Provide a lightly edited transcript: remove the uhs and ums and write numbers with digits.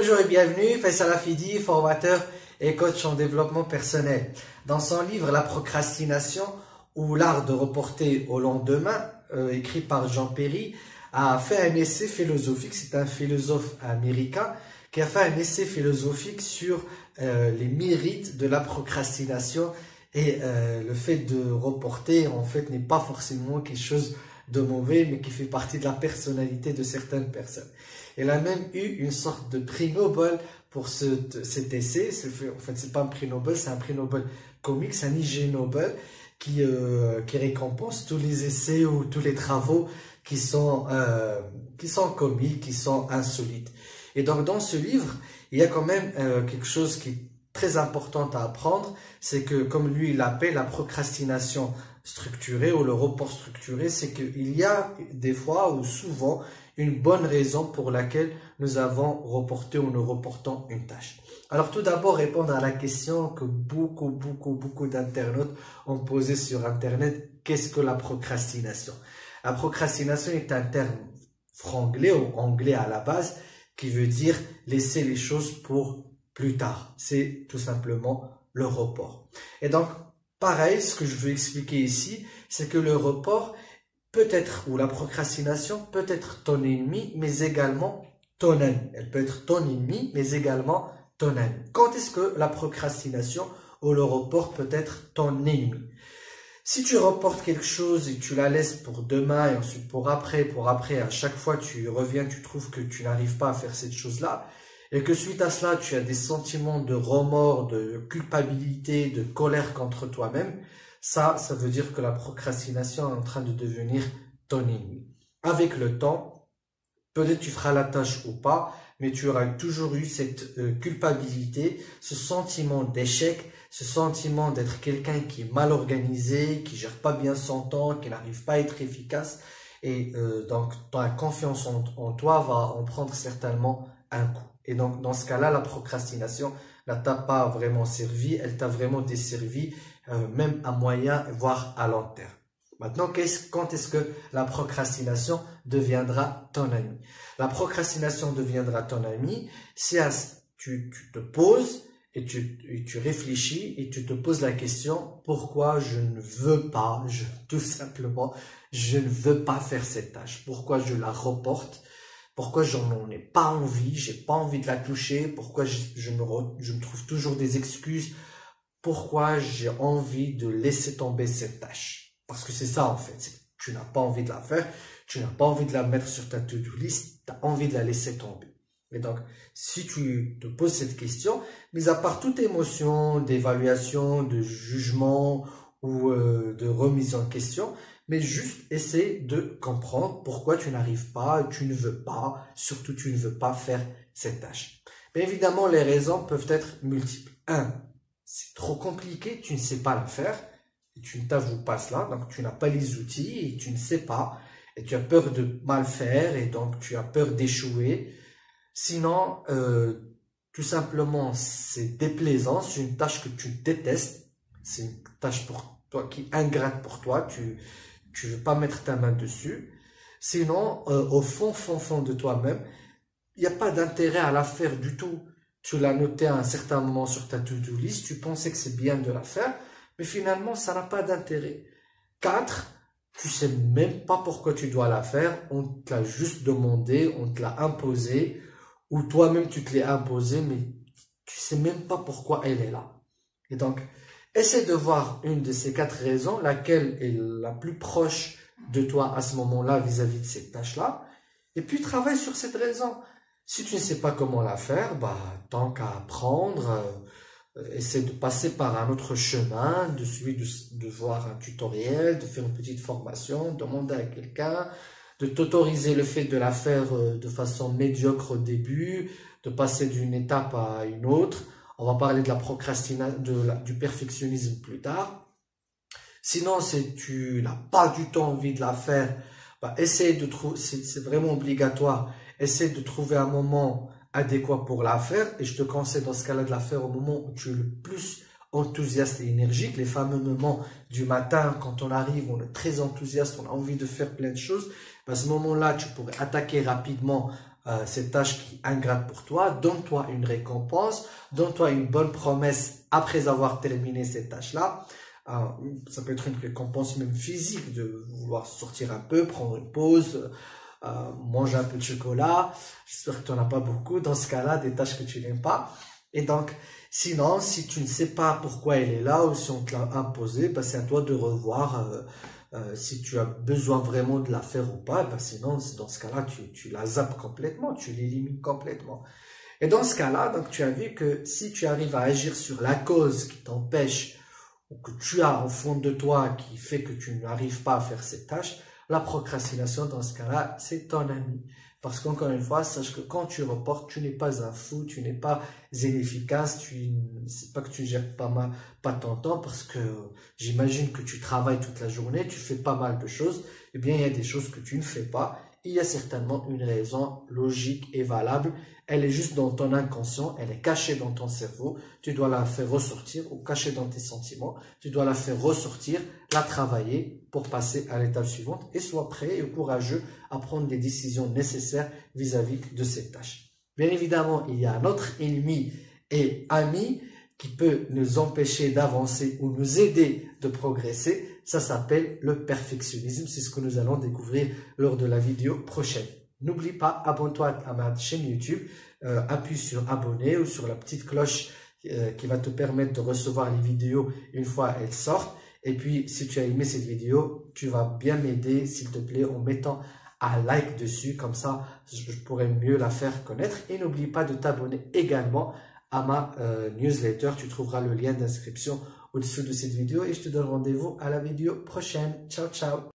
Bonjour et bienvenue, Faisal Afidi, formateur et coach en développement personnel. Dans son livre La procrastination ou l'art de reporter au lendemain, écrit par Jean Perry, a fait un essai philosophique. C'est un philosophe américain qui a fait un essai philosophique sur les mérites de la procrastination et le fait de reporter en fait n'est pas forcément quelque chose de mauvais, mais qui fait partie de la personnalité de certaines personnes. Elle a même eu une sorte de prix Nobel pour cet essai. En fait, c'est pas un prix Nobel, c'est un prix Nobel comique, c'est un IG Nobel qui récompense tous les essais ou tous les travaux qui sont comiques, qui sont insolites. Et donc, dans ce livre, il y a quand même quelque chose qui est très important à apprendre, c'est que, comme lui il l'appelle, la procrastination structurée ou le report structuré, c'est qu'il y a des fois ou souvent une bonne raison pour laquelle nous avons reporté ou nous reportons une tâche. Alors tout d'abord, répondre à la question que beaucoup d'internautes ont posée sur Internet, qu'est-ce que la procrastination? La procrastination est un terme franglais ou anglais à la base qui veut dire laisser les choses pour plus tard. C'est tout simplement le report. Et donc, pareil, ce que je veux expliquer ici, c'est que le report peut être, ou la procrastination peut être ton ennemi, mais également ton ami. Elle peut être ton ennemi, mais également ton ami. Quand est-ce que la procrastination ou le report peut être ton ennemi? Si tu reportes quelque chose et tu la laisses pour demain et ensuite pour après, à chaque fois tu reviens, tu trouves que tu n'arrives pas à faire cette chose-là, et que suite à cela, tu as des sentiments de remords, de culpabilité, de colère contre toi-même, ça veut dire que la procrastination est en train de devenir ton ennemi. Avec le temps, peut-être tu feras la tâche ou pas, mais tu auras toujours eu cette culpabilité, ce sentiment d'échec, ce sentiment d'être quelqu'un qui est mal organisé, qui gère pas bien son temps, qui n'arrive pas à être efficace, et donc ta confiance en toi va en prendre certainement un coup. Et donc, dans ce cas-là, la procrastination ne t'a pas vraiment servi, elle t'a vraiment desservi, même à moyen, voire à long terme. Maintenant, quand est-ce que la procrastination deviendra ton ami? La procrastination deviendra ton ami si tu te poses et tu réfléchis et tu te poses la question, pourquoi je ne veux pas, tout simplement, je ne veux pas faire cette tâche? Pourquoi je la reporte? Pourquoi j'en ai pas envie, j'ai pas envie de la toucher, pourquoi je me trouve toujours des excuses, pourquoi j'ai envie de laisser tomber cette tâche. Parce que c'est ça en fait, tu n'as pas envie de la faire, tu n'as pas envie de la mettre sur ta to-do list, tu as envie de la laisser tomber. Et donc, si tu te poses cette question, mis à part toute émotion, d'évaluation, de jugement ou de remise en question, mais juste essaie de comprendre pourquoi tu n'arrives pas, tu ne veux pas, surtout tu ne veux pas faire cette tâche. Bien évidemment, les raisons peuvent être multiples. 1. C'est trop compliqué, tu ne sais pas la faire, et tu ne t'avoues pas cela, donc tu n'as pas les outils et tu ne sais pas, et tu as peur de mal faire, et donc tu as peur d'échouer. Sinon, tout simplement, c'est déplaisant, c'est une tâche que tu détestes, c'est une tâche pour toi qui est ingrate pour toi, tu veux pas mettre ta main dessus. Sinon, au fond de toi-même, il n'y a pas d'intérêt à la faire du tout. Tu l'as noté à un certain moment sur ta to-do list, tu pensais que c'est bien de la faire, mais finalement, ça n'a pas d'intérêt. 4, tu sais même pas pourquoi tu dois la faire, on te l'a juste demandé, on te l'a imposé, ou toi-même tu te l'as imposé, mais tu sais même pas pourquoi elle est là. Et donc, essaie de voir une de ces 4 raisons, laquelle est la plus proche de toi à ce moment-là vis-à-vis de cette tâche-là, et puis travaille sur cette raison. Si tu ne sais pas comment la faire, tant qu'à apprendre, essaie de passer par un autre chemin, de voir un tutoriel, de faire une petite formation, demander à quelqu'un, de t'autoriser le fait de la faire de façon médiocre au début, de passer d'une étape à une autre. On va parler de la procrastination, du perfectionnisme plus tard. Sinon, si tu n'as pas du tout envie de la faire, essaye de trouver, c'est vraiment obligatoire, essaye de trouver un moment adéquat pour la faire. Et je te conseille dans ce cas-là de la faire au moment où tu es le plus enthousiaste et énergique. Les fameux moments du matin, quand on arrive, on est très enthousiaste, on a envie de faire plein de choses. À ce moment-là, tu pourrais attaquer rapidement cette tâche qui est ingrate pour toi, donne-toi une récompense, donne-toi une bonne promesse après avoir terminé cette tâche-là. Ça peut être une récompense même physique, de vouloir sortir un peu, prendre une pause, manger un peu de chocolat. J'espère que tu n'en as pas beaucoup. Dans ce cas-là, des tâches que tu n'aimes pas. Et donc, sinon, si tu ne sais pas pourquoi elle est là ou si on te l'a imposée, bah, c'est à toi de revoir si tu as besoin vraiment de la faire ou pas. Bah, sinon, dans ce cas-là, tu la zappes complètement, tu l'élimines complètement. Et dans ce cas-là, donc, tu as vu que si tu arrives à agir sur la cause qui t'empêche ou que tu as au fond de toi qui fait que tu n'arrives pas à faire cette tâche, la procrastination, dans ce cas-là, c'est ton ami. Parce qu'encore une fois, sache que quand tu reportes, tu n'es pas un fou, tu n'es pas inefficace, c'est pas que tu gères pas ton temps, parce que j'imagine que tu travailles toute la journée, tu fais pas mal de choses, eh bien, il y a des choses que tu ne fais pas. Il y a certainement une raison logique et valable. Elle est juste dans ton inconscient, elle est cachée dans ton cerveau. Tu dois la faire ressortir ou cachée dans tes sentiments. Tu dois la faire ressortir, la travailler pour passer à l'étape suivante et sois prêt et courageux à prendre les décisions nécessaires vis-à-vis de cette tâche. Bien évidemment, il y a un autre ennemi et ami qui peut nous empêcher d'avancer ou nous aider de progresser. Ça s'appelle le perfectionnisme. C'est ce que nous allons découvrir lors de la vidéo prochaine. N'oublie pas, abonne-toi à ma chaîne YouTube, appuie sur abonner ou sur la petite cloche qui va te permettre de recevoir les vidéos une fois elles sortent. Et puis, si tu as aimé cette vidéo, tu vas bien m'aider, s'il te plaît, en mettant un like dessus. Comme ça, je pourrai mieux la faire connaître. Et n'oublie pas de t'abonner également à ma newsletter. Tu trouveras le lien d'inscription au-dessous de cette vidéo. Et je te donne rendez-vous à la vidéo prochaine. Ciao, ciao!